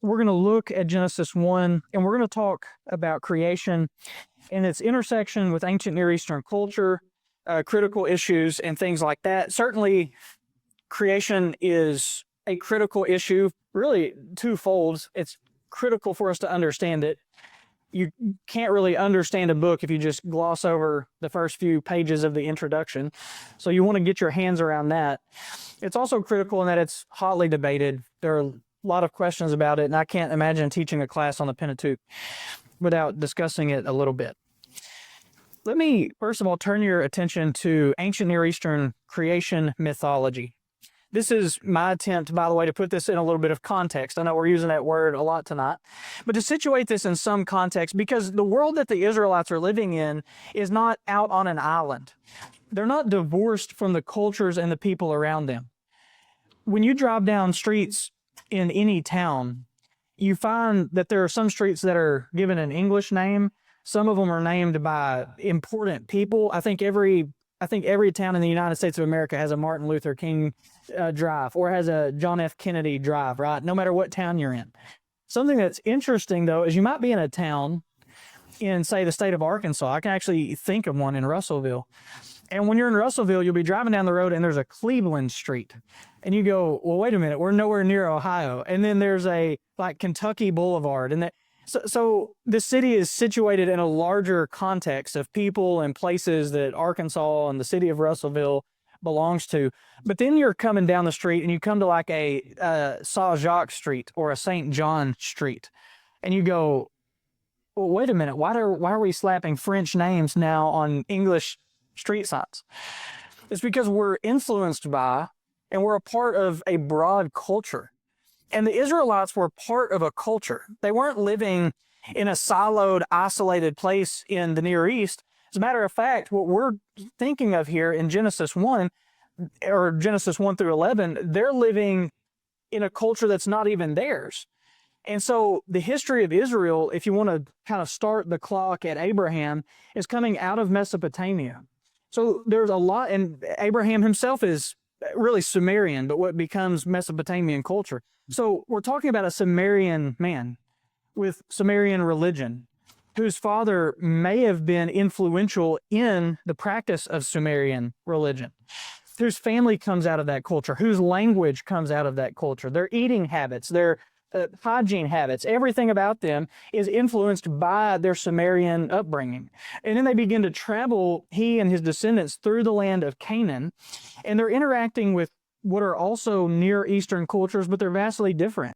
we're going to look at Genesis 1, and we're going to talk about creation and its intersection with ancient Near Eastern culture, critical issues, and things like that. Certainly, creation is a critical issue, really twofold. It's critical for us to understand it. You can't really understand a book if you just gloss over the first few pages of the introduction. So you want to get your hands around that. It's also critical in that it's hotly debated. There are a lot of questions about it, and I can't imagine teaching a class on the Pentateuch without discussing it a little bit. Let me, first of all, turn your attention to ancient Near Eastern creation mythology. This is my attempt, by the way, to put this in a little bit of context. I know we're using that word a lot tonight, but to situate this in some context, because the world that the Israelites are living in is not out on an island. They're not divorced from the cultures and the people around them. When you drive down streets in any town, you find that there are some streets that are given an English name. Some of them are named by important people. I think every town in the United States of America has a Martin Luther King drive or has a John F. Kennedy drive, right? No matter what town you're in. Something that's interesting, though, is you might be in a town in, say, the state of Arkansas. I can actually think of one in Russellville. And when you're in Russellville, you'll be driving down the road and there's a Cleveland Street. And you go, well, wait a minute, we're nowhere near Ohio. And then there's a, like, Kentucky Boulevard. And So the city is situated in a larger context of people and places that Arkansas and the city of Russellville belongs to. But then you're coming down the street and you come to like a Saint-Jacques Street or a St. John Street. And you go, well, wait a minute, why are we slapping French names now on English street signs? It's because we're influenced by and we're a part of a broad culture. And the Israelites were part of a culture. They weren't living in a siloed, isolated place in the Near East. As a matter of fact, what we're thinking of here in Genesis 1, or Genesis 1 through 11, they're living in a culture that's not even theirs. And so the history of Israel, if you want to kind of start the clock at Abraham, is coming out of Mesopotamia. So there's a lot, and Abraham himself is really Sumerian, but what becomes Mesopotamian culture. So we're talking about a Sumerian man with Sumerian religion, whose father may have been influential in the practice of Sumerian religion, whose family comes out of that culture, whose language comes out of that culture, their eating habits, their hygiene habits, everything about them is influenced by their Sumerian upbringing. And then they begin to travel, he and his descendants, through the land of Canaan, and they're interacting with what are also Near Eastern cultures, but they're vastly different.